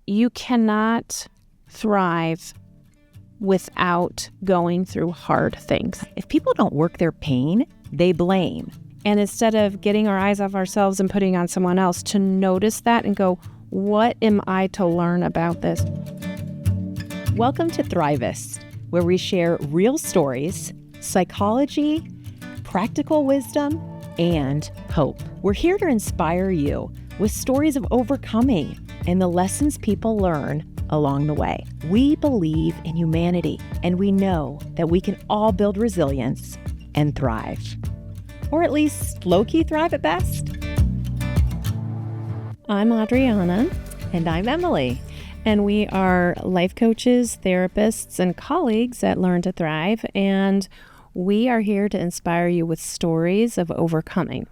you cannot thrive without going through hard things. If people don't work their pain, they blame. And instead of getting our eyes off ourselves and putting on someone else, to notice that and go, what am I to learn about this? Welcome to Thrivist, where we share real stories, psychology, practical wisdom, and hope. We're here to inspire you with stories of overcoming and the lessons people learn along the way. We believe in humanity, and we know that we can all build resilience and thrive. Or at least low-key thrive at best. I'm AudrieAna. And I'm Emily. And we are life coaches, therapists, and colleagues at Learn to Thrive. And we are here to inspire you with stories of overcoming.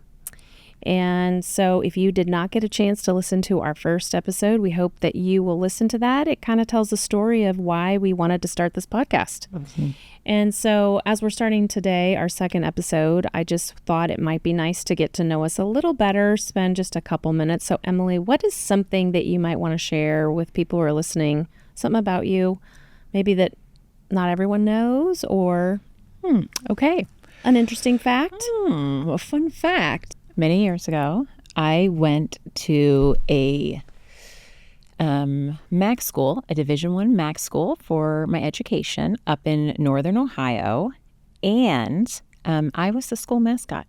And so if you did not get a chance to listen to our first episode, we hope that you will listen to that. It kind of tells the story of why we wanted to start this podcast. Mm-hmm. And so as we're starting today, our second episode, I just thought it might be nice to get to know us a little better, spend just a couple minutes. So Emily, what is something that you might want to share with people who are listening? Something about you, maybe that not everyone knows, or, okay, an interesting fact? A fun fact. Many years ago, I went to a MAC school, a Division I MAC school for my education up in Northern Ohio, and I was the school mascot.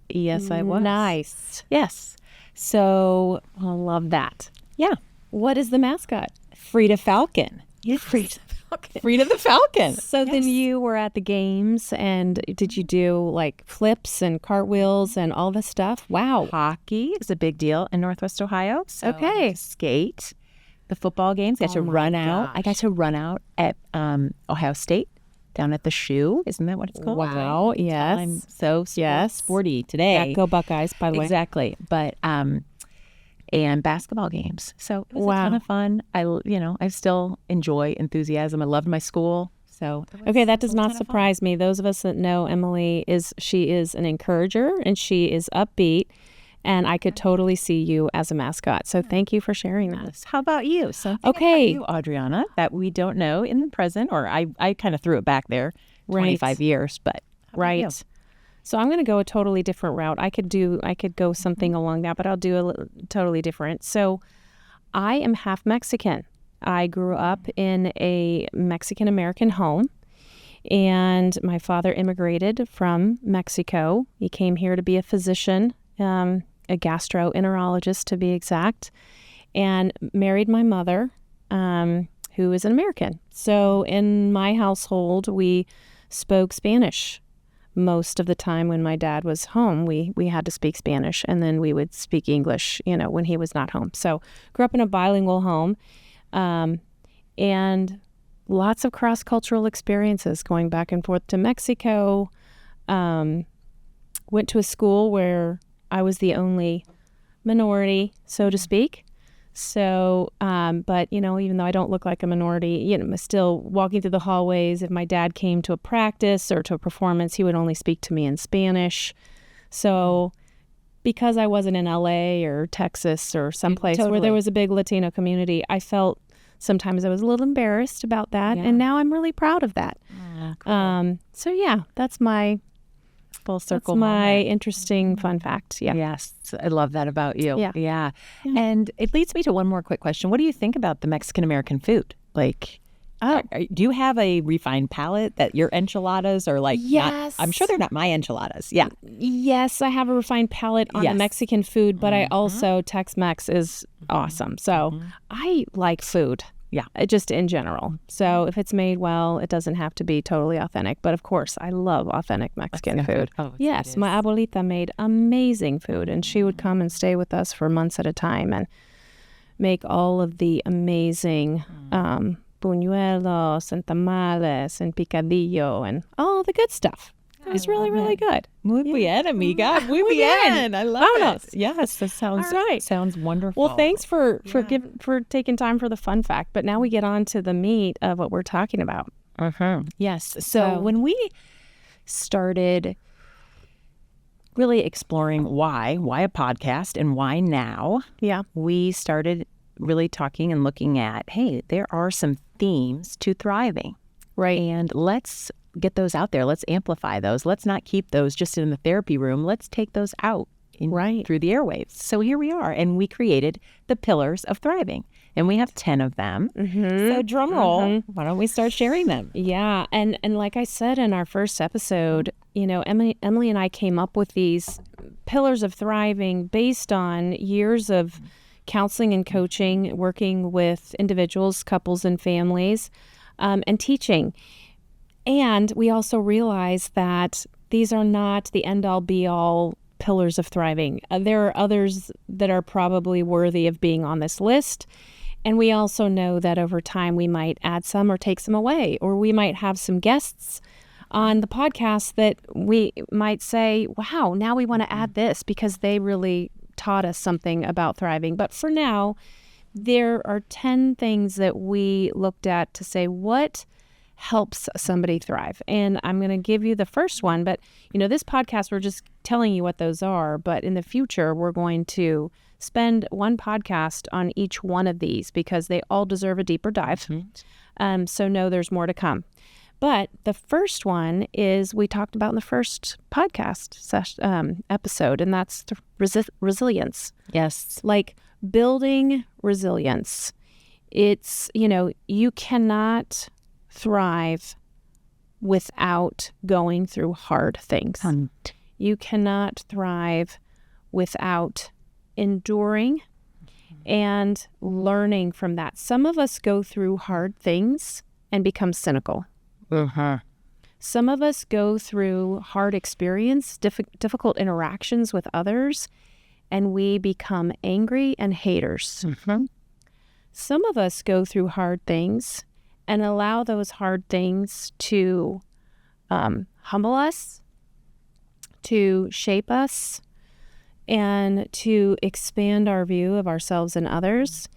Yes, I was. Nice. Yes. So I love that. Yeah. What is the mascot? Frida Falcon. Yes. Frida the Falcon. So then you were at the games, and did you do like flips and cartwheels and all this stuff? Wow. Hockey is a big deal in Northwest Ohio. So okay. I got to skate. The football games, got to run out. I got to run out at Ohio State down at the Shoe. Isn't that what it's called? Wow. Right? Yes. I'm so sporty today. Yeah, go Buckeyes, by the way. Exactly. But and basketball games. So it was a ton of fun. I still enjoy enthusiasm. I loved my school. So okay, that does not surprise me. Those of us that know Emily, she is an encourager and she is upbeat, and I could totally see you as a mascot. So thank you for sharing that. How about you? Something about you, Adriana, that we don't know in the present, or I kind of threw it back there 25 years, but right. So I'm going to go a totally different route. I could go something along that, but I'll do totally different. So I am half Mexican. I grew up in a Mexican-American home, and my father immigrated from Mexico. He came here to be a physician, a gastroenterologist to be exact, and married my mother, who is an American. So in my household, we spoke Spanish. Most of the time when my dad was home, we had to speak Spanish, and then we would speak English, when he was not home. So grew up in a bilingual home, and lots of cross-cultural experiences going back and forth to Mexico. Went to a school where I was the only minority, so to speak. So, but, even though I don't look like a minority, still walking through the hallways, if my dad came to a practice or to a performance, he would only speak to me in Spanish. So because I wasn't in LA or Texas or someplace where there was a big Latino community, I felt sometimes I was a little embarrassed about that. Yeah. And now I'm really proud of that. Cool. So yeah, that's my full circle. That's my interesting fun fact. Yeah. Yes. I love that about you. Yeah. And it leads me to one more quick question. What do you think about the Mexican-American food? Like, do you have a refined palate that your enchiladas are like? Yes. I'm sure they're not my enchiladas. Yeah. Yes, I have a refined palate on the Mexican food, but I also, Tex-Mex is awesome. So I like food. Yeah. Just in general. So if it's made well, it doesn't have to be totally authentic. But of course, I love authentic Mexican food. Oh, yes, my abuelita made amazing food, and she would come and stay with us for months at a time and make all of the amazing buñuelos and tamales and picadillo and all the good stuff. It's really, really good. Muy bien, amiga. Muy bien. I love it. Yes, that sounds wonderful. Well, thanks for taking time for the fun fact. But now we get on to the meat of what we're talking about. Yes. So when we started really exploring why a podcast and why now, we started really talking and looking at, hey, there are some themes to thriving. Right. And let's get those out there. Let's amplify those. Let's not keep those just in the therapy room. Let's take those out through the airwaves. So here we are. And we created the pillars of thriving. And we have 10 of them. So drum roll, why don't we start sharing them? Yeah. And like I said in our first episode, Emily and I came up with these pillars of thriving based on years of counseling and coaching, working with individuals, couples, and families, and teaching. And we also realize that these are not the end-all, be-all pillars of thriving. There are others that are probably worthy of being on this list. And we also know that over time we might add some or take some away, or we might have some guests on the podcast that we might say, wow, now we want to add this because they really taught us something about thriving. But for now, there are 10 things that we looked at to say what helps somebody thrive. And I'm going to give you the first one, but this podcast, we're just telling you what those are. But in the future, we're going to spend one podcast on each one of these because they all deserve a deeper dive. So know there's more to come. But the first one is we talked about in the first podcast episode, and that's resilience. Yes. Like building resilience. It's, you cannot thrive without going through hard things. You cannot thrive without enduring and learning from that. Some of us go through hard things and become cynical. Some of us go through hard experience, difficult interactions with others, and we become angry and haters. Some of us go through hard things and allow those hard things to humble us, to shape us, and to expand our view of ourselves and others.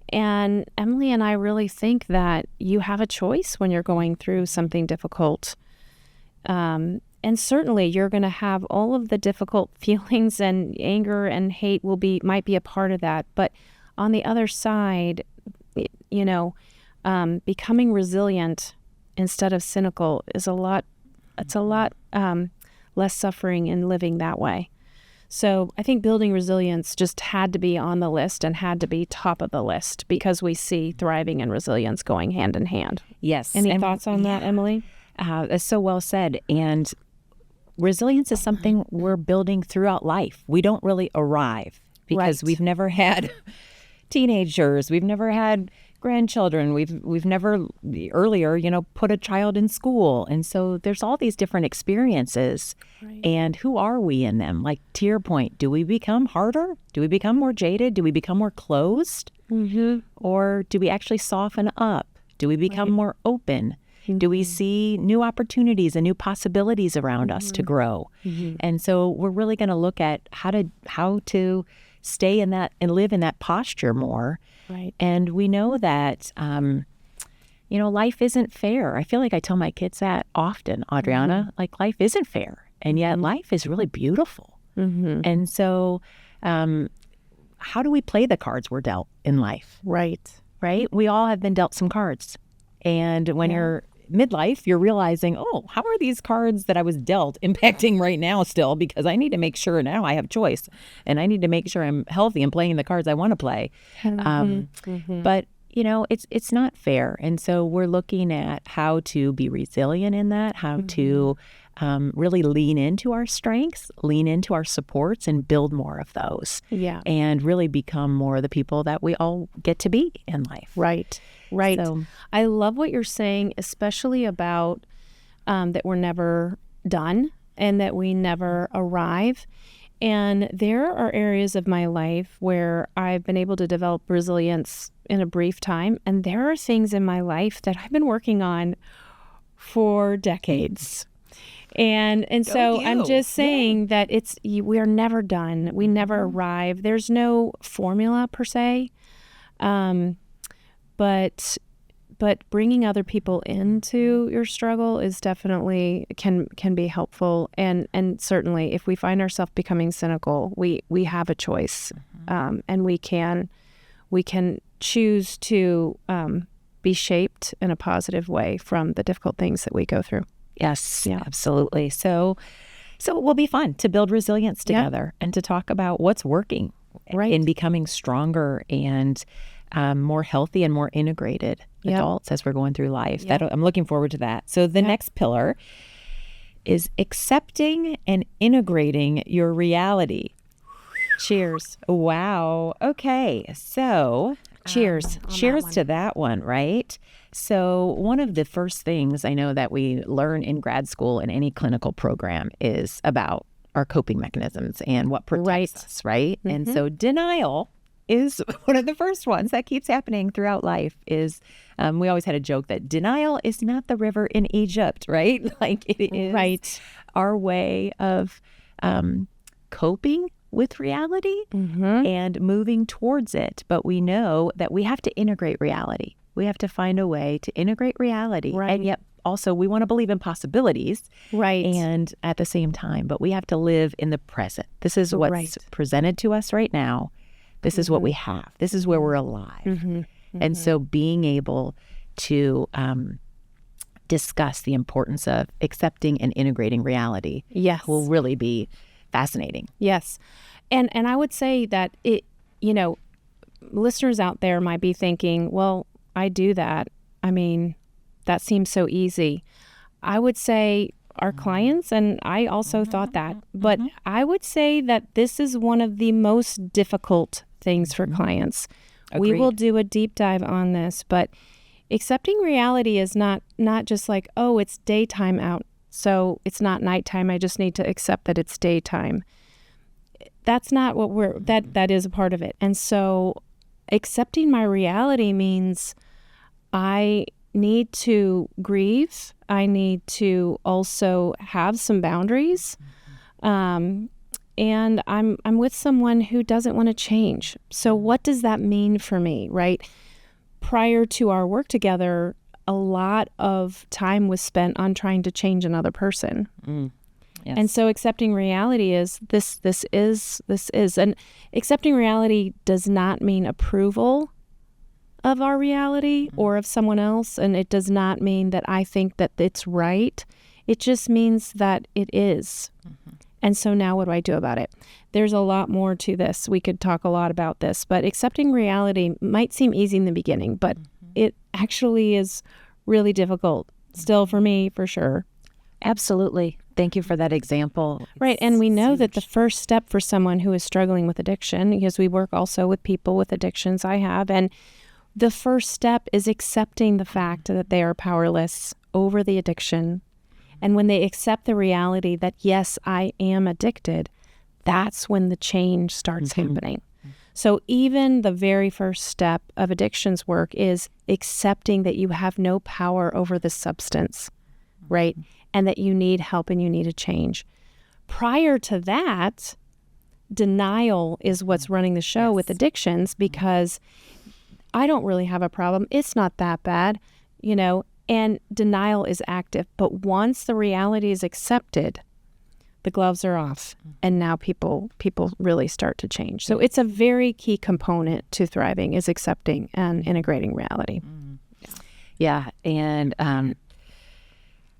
And Emily and I really think that you have a choice when you're going through something difficult. And certainly you're going to have all of the difficult feelings, and anger and hate might be a part of that. But on the other side, becoming resilient instead of cynical is a lot less suffering in living that way. So I think building resilience just had to be on the list and had to be top of the list because we see thriving and resilience going hand in hand. Yes. Any thoughts on that, Emily? That's so well said. And resilience is something we're building throughout life. We don't really arrive because we've never had teenagers. We've never had grandchildren. We've never earlier, put a child in school. And so there's all these different experiences. And who are we in them? Like, to your point, do we become harder? Do we become more jaded? Do we become more closed? Or do we actually soften up? Do we become more open? Do we see new opportunities and new possibilities around us to grow? And so we're really going to look at how to stay in that and live in that posture more. And we know that, life isn't fair. I feel like I tell my kids that often, AudrieAna, like life isn't fair. And yet life is really beautiful. And so how do we play the cards we're dealt in life? Right? We all have been dealt some cards. And when you're midlife, you're realizing, oh, how are these cards that I was dealt impacting right now still? Because I need to make sure now I have choice. And I need to make sure I'm healthy and playing the cards I want to play. But, it's not fair. And so we're looking at how to be resilient in that, how to really lean into our strengths, lean into our supports, and build more of those. And really become more the people that we all get to be in life. Right. So, I love what you're saying, especially about that we're never done and that we never arrive. And there are areas of my life where I've been able to develop resilience in a brief time. And there are things in my life that I've been working on for decades. And so I'm just saying that we are never done. We never arrive. There's no formula per se. But bringing other people into your struggle is definitely can be helpful. And certainly if we find ourselves becoming cynical, we have a choice. And we can choose to be shaped in a positive way from the difficult things that we go through. Yes, Yeah. absolutely. So it will be fun to build resilience together and to talk about what's working in becoming stronger and more healthy and more integrated adults as we're going through life. I'm looking forward to that. So the next pillar is accepting and integrating your reality. Cheers. Wow. Okay. So Cheers. Cheers to that one, right? So one of the first things I know that we learn in grad school in any clinical program is about our coping mechanisms and what protects us, right? And so denial is one of the first ones that keeps happening throughout life. Is we always had a joke that denial is not the river in Egypt, right? Like it is our way of coping with reality and moving towards it. But we know that we have to integrate reality. We have to find a way to integrate reality. And yet also we want to believe in possibilities. And at the same time, but we have to live in the present. This is what's presented to us right now. This is what we have. This is where we're alive. And so being able to discuss the importance of accepting and integrating reality will really be fascinating. Yes. And I would say that listeners out there might be thinking, well, I do that. I mean, that seems so easy. I would say our clients, and I also thought that, but I would say that this is one of the most difficult things for clients. Agreed. We will do a deep dive on this, but accepting reality is not just like, oh, it's daytime out, so it's not nighttime. I just need to accept that it's daytime. That's not what that is a part of it. And so accepting my reality means I need to grieve. I need to also have some boundaries. And I'm with someone who doesn't want to change. So what does that mean for me, right? Prior to our work together, a lot of time was spent on trying to change another person. Yes. And so accepting reality is this is. And accepting reality does not mean approval of our reality or of someone else. And it does not mean that I think that it's right. It just means that it is. And so now what do I do about it? There's a lot more to this. We could talk a lot about this, but accepting reality might seem easy in the beginning, but it actually is really difficult still for me, for sure. Absolutely. Thank you for that example. Right. And we know that the first step for someone who is struggling with addiction, because we work also with people with addictions, I have, and the first step is accepting the fact that they are powerless over the addiction. And when they accept the reality that, yes, I am addicted, that's when the change starts happening. So even the very first step of addictions work is accepting that you have no power over the substance, right? And that you need help and you need a change. Prior to that, denial is what's running the show with addictions, because I don't really have a problem. It's not that bad, and denial is active. But once the reality is accepted, the gloves are off, and now people really start to change. So it's a very key component to thriving, is accepting and integrating reality. Yeah, and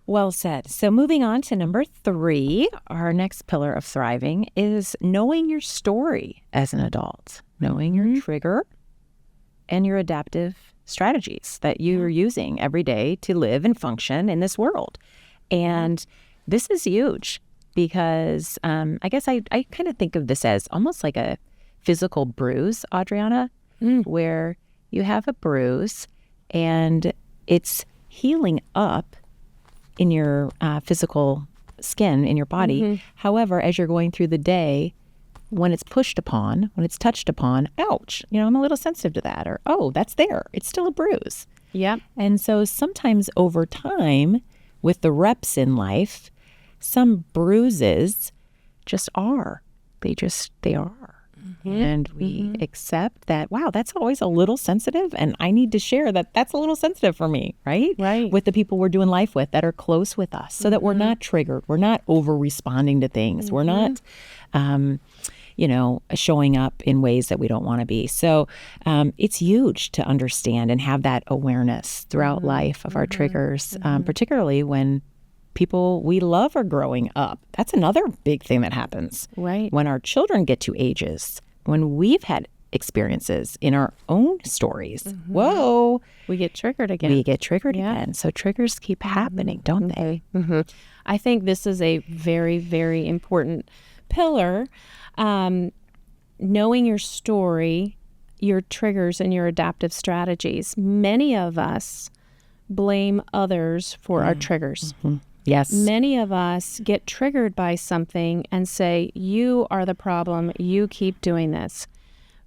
well said. So moving on to number 3, our next pillar of thriving is knowing your story as an adult, knowing your trigger and your adaptive strategies that you're using every day to live and function in this world. And this is huge because I guess I kind of think of this as almost like a physical bruise, AudrieAna, where you have a bruise and it's healing up in your physical skin, in your body. However, as you're going through the day, when it's pushed upon, when it's touched upon, ouch, I'm a little sensitive to that, or, oh, that's there. It's still a bruise. Yeah. And so sometimes over time, with the reps in life, some bruises just are. They are. And we accept that, wow, that's always a little sensitive, and I need to share that that's a little sensitive for me, right? Right. With the people we're doing life with that are close with us, so that we're not triggered. We're not over responding to things. We're not, showing up in ways that we don't want to be. So it's huge to understand and have that awareness throughout life of our triggers, particularly when people we love are growing up. That's another big thing that happens. Right. When our children get to ages, when we've had experiences in our own stories, whoa, we get triggered again. We get triggered again. So triggers keep happening, don't they? I think this is a very, very important pillar. Knowing your story, your triggers, and your adaptive strategies. Many of us blame others for our triggers. Yes. Many of us get triggered by something and say, you are the problem, you keep doing this.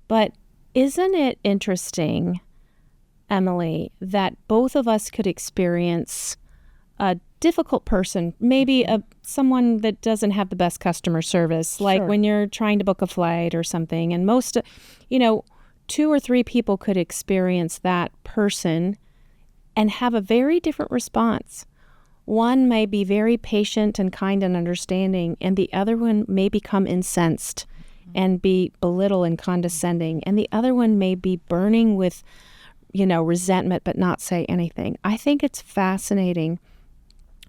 But isn't it interesting, Emily, that both of us could experience a difficult person, maybe someone that doesn't have the best customer service, like when you're trying to book a flight or something, and most, 2 or 3 people could experience that person and have a very different response. One may be very patient and kind and understanding, and the other one may become incensed and be belittle and condescending, and the other one may be burning with, resentment but not say anything. I think it's fascinating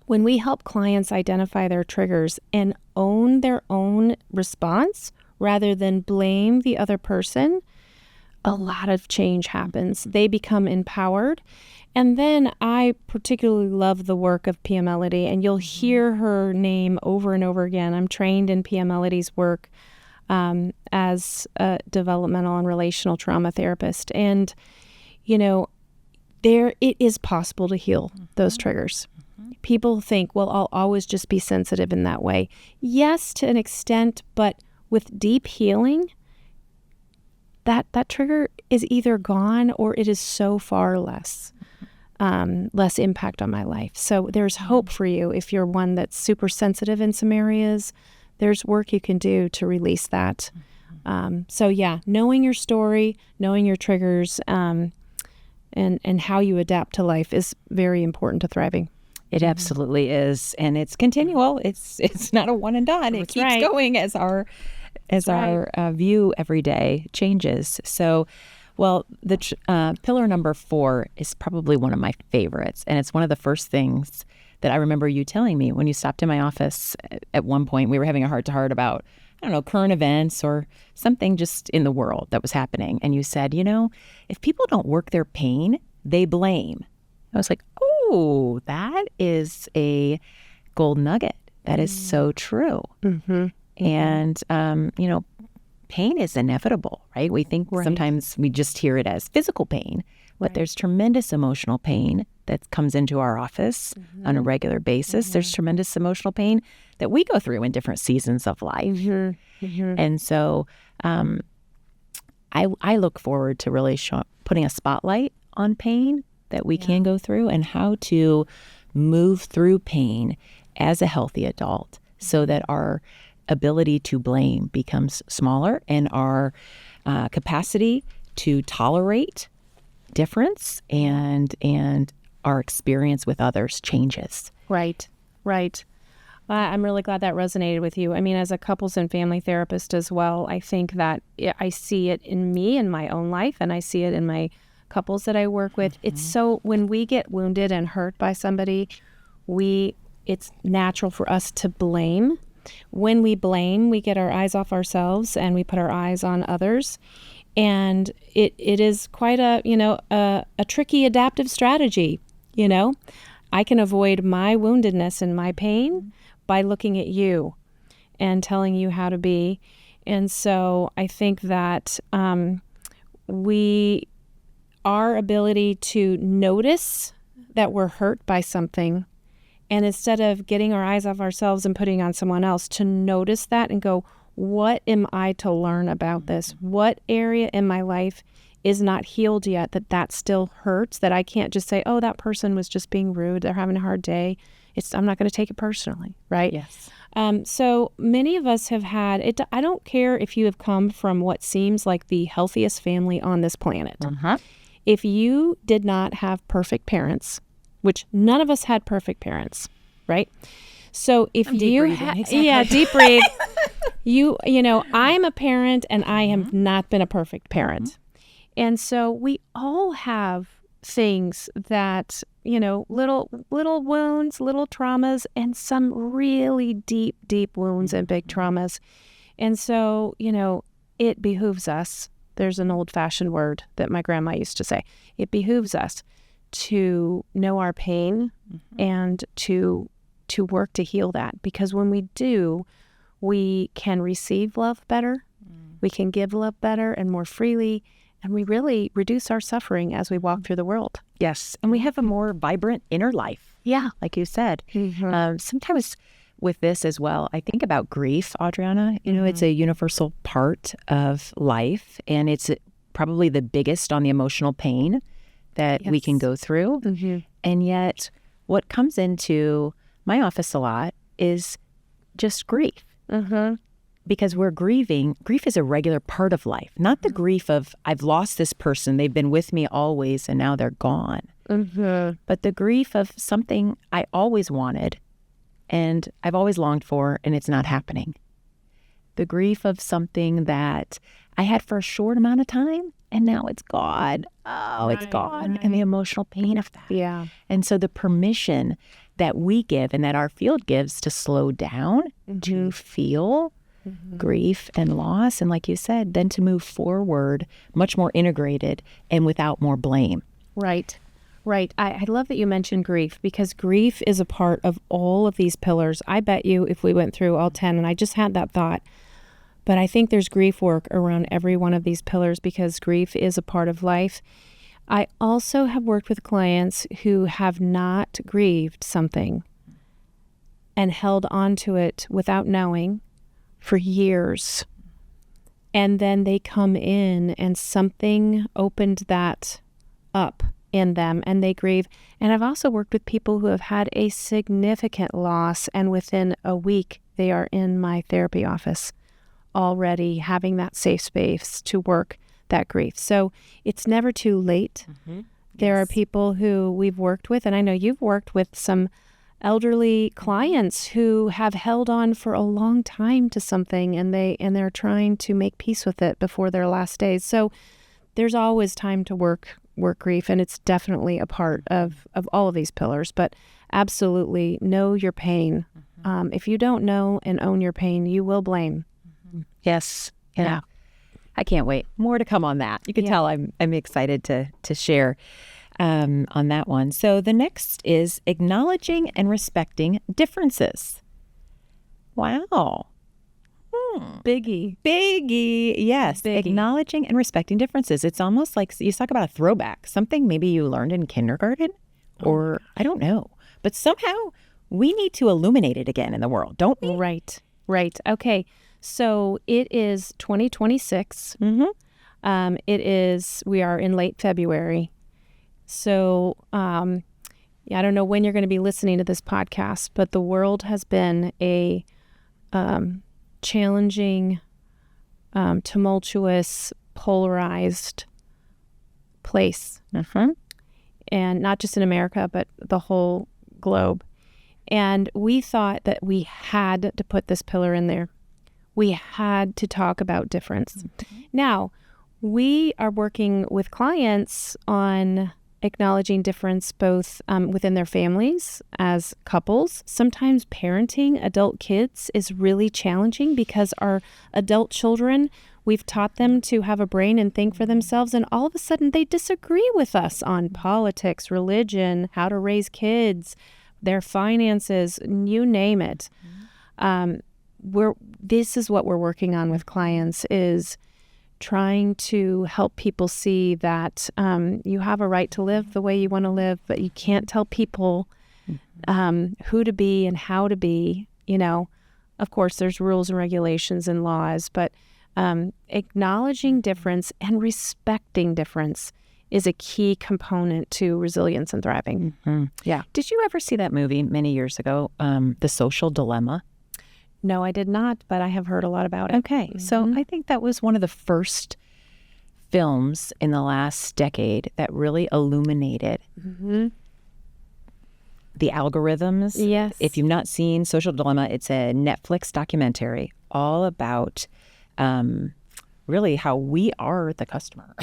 when we help clients identify their triggers and own their own response rather than blame the other person. A lot of change happens. They become empowered. And then I particularly love the work of Pia Melody, and you'll hear her name over and over again. I'm trained in Pia Melody's work as a developmental and relational trauma therapist. And, it is possible to heal those triggers. People think, well, I'll always just be sensitive in that way. Yes, to an extent, but with deep healing, that trigger is either gone or it is so far less impact on my life. So there's hope for you if you're one that's super sensitive in some areas. There's work you can do to release that. Knowing your story, knowing your triggers, and how you adapt to life is very important to thriving. It absolutely is, and it's continual. It's not a one and done. It keeps going as our view every day changes. So, well, the pillar number 4 is probably one of my favorites, and it's one of the first things that I remember you telling me when you stopped in my office at one point. We were having a heart-to-heart about, current events or something just in the world that was happening, and you said, if people don't work their pain, they blame. I was like, oh, that is a gold nugget. That is so true. And, pain is inevitable, right? We think sometimes we just hear it as physical pain, but there's tremendous emotional pain that comes into our office on a regular basis. There's tremendous emotional pain that we go through in different seasons of life. And so I look forward to really putting a spotlight on pain that we can go through and how to move through pain as a healthy adult so that our ability to blame becomes smaller and our capacity to tolerate difference and our experience with others changes. Right. I'm really glad that resonated with you. I mean, as a couples and family therapist as well, I think that I see it in me in my own life, and I see it in my couples that I work with. It's so, when we get wounded and hurt by somebody, it's natural for us to blame. When we blame, we get our eyes off ourselves and we put our eyes on others. And it is quite a tricky adaptive strategy. I can avoid my woundedness and my pain by looking at you and telling you how to be. And so I think that our ability to notice that we're hurt by something, and instead of getting our eyes off ourselves and putting on someone else, to notice that and go, what am I to learn about this? What area in my life is not healed yet that still hurts, that I can't just say, oh, that person was just being rude, they're having a hard day. I'm not going to take it personally, right? Yes. So many of us have had it. I don't care if you have come from what seems like the healthiest family on this planet. If you did not have perfect parents, which none of us had perfect parents, right? So if deep you, breathing, exactly. yeah, deep breathe. You know, I'm a parent and I have not been a perfect parent. And so we all have things that, you know, little wounds, little traumas, and some really deep wounds and big traumas. And so, you know, it behooves us. There's an old-fashioned word that my grandma used to say. It behooves us to know our pain and to work to heal that. Because when we do, we can receive love better, we can give love better and more freely, and we really reduce our suffering as we walk through the world. Yes. And we have a more vibrant inner life. Yeah. Like you said. Sometimes with this as well, I think about grief, AudrieAna. You know, it's a universal part of life, and it's probably the biggest on the emotional pain that we can go through. And yet what comes into my office a lot is just grief. Because we're grieving. Grief is a regular part of life, not the grief of I've lost this person, they've been with me always and now they're gone. But the grief of something I always wanted and I've always longed for and it's not happening. The grief of something that I had for a short amount of time and now it's gone. It's gone. And the emotional pain of that. Yeah. And so the permission that we give and that our field gives to slow down, to feel grief and loss, and like you said, then to move forward much more integrated and without more blame. Right. I love that you mentioned grief, because grief is a part of all of these pillars. I bet you if we went through all 10, and I just had that thought, but I think there's grief work around every one of these pillars because grief is a part of life. I also have worked with clients who have not grieved something and held on to it without knowing for years. And then they come in and something opened that up in them and they grieve. And I've also worked with people who have had a significant loss, and within a week they are in my therapy office already having that safe space to work that grief. So it's never too late. There are people who we've worked with, and I know you've worked with some elderly clients who have held on for a long time to something, and they're trying to make peace with it before their last days. So there's always time to work grief, and it's definitely a part of all of these pillars. But absolutely know your pain. If you don't know and own your pain, you will blame. Yes. Yeah. I can't wait. More to come on that. You can tell I'm excited to share on that one. So the next is acknowledging and respecting differences. Wow. Biggie. Yes. Biggie. Acknowledging and respecting differences. It's almost like you talk about a throwback, something maybe you learned in kindergarten or I don't know. But somehow we need to illuminate it again in the world, don't we? Right. Okay. So it is 2026. We are in late February. So I don't know when you're going to be listening to this podcast, but the world has been a challenging, tumultuous, polarized place. And not just in America, but the whole globe. And we thought that we had to put this pillar in there. We had to talk about difference. Now, we are working with clients on acknowledging difference both within their families as couples. Sometimes parenting adult kids is really challenging because our adult children, we've taught them to have a brain and think for themselves, and all of a sudden they disagree with us on politics, religion, how to raise kids, their finances, you name it. This is what we're working on with clients, is trying to help people see that you have a right to live the way you want to live, but you can't tell people who to be and how to be. You know, of course, there's rules and regulations and laws, but acknowledging difference and respecting difference is a key component to resilience and thriving. Yeah. Did you ever see that movie many years ago, The Social Dilemma? No, I did not, but I have heard a lot about it. Okay. So I think that was one of the first films in the last decade that really illuminated the algorithms. Yes. If you've not seen Social Dilemma, it's a Netflix documentary all about really how we are the customer.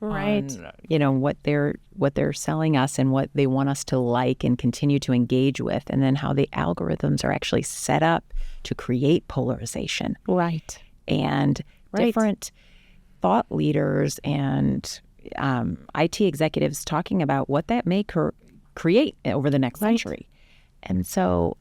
Right. On, what they're selling us and what they want us to like and continue to engage with, and then how the algorithms are actually set up to create polarization. Right. And different thought leaders and IT executives talking about what that may create over the next century. And so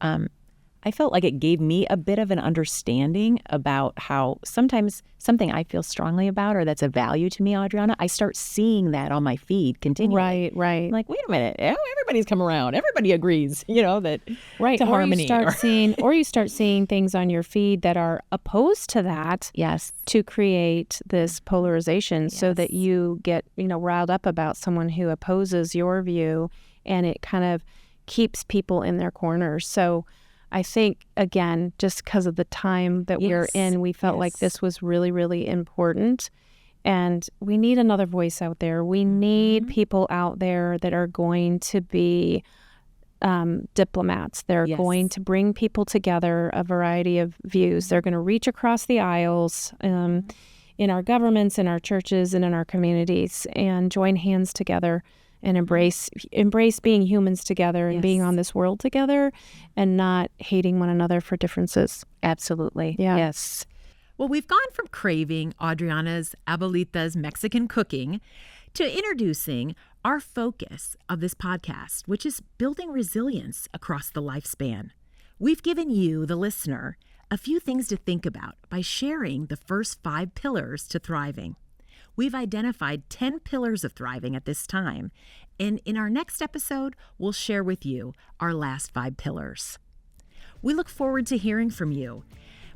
I felt like it gave me a bit of an understanding about how sometimes something I feel strongly about or that's a value to me, AudrieAna, I start seeing that on my feed continually. Right. I'm like, wait a minute, everybody's come around. Everybody agrees, that to Or harmony. You start seeing things on your feed that are opposed to that. Yes. To create this polarization so that you get, riled up about someone who opposes your view, and it kind of keeps people in their corners. So I think, again, just because of the time that we're in, we felt like this was really, really important. And we need another voice out there. We need people out there that are going to be diplomats. They're going to bring people together, a variety of views. They're going to reach across the aisles in our governments, in our churches, and in our communities, and join hands together and embrace being humans together and being on this world together and not hating one another for differences. Absolutely. Yeah. Yes. Well, we've gone from craving AudrieAna's Abuelita's Mexican cooking to introducing our focus of this podcast, which is building resilience across the lifespan. We've given you, the listener, a few things to think about by sharing the first 5 pillars to thriving. We've identified 10 pillars of thriving at this time, and in our next episode, we'll share with you our last 5 pillars. We look forward to hearing from you.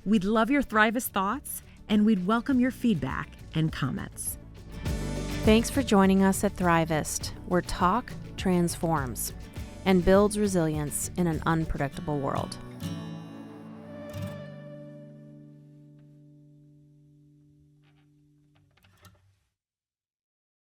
We'd love your Thrivist thoughts, and we'd welcome your feedback and comments. Thanks for joining us at Thrivist, where talk transforms and builds resilience in an unpredictable world.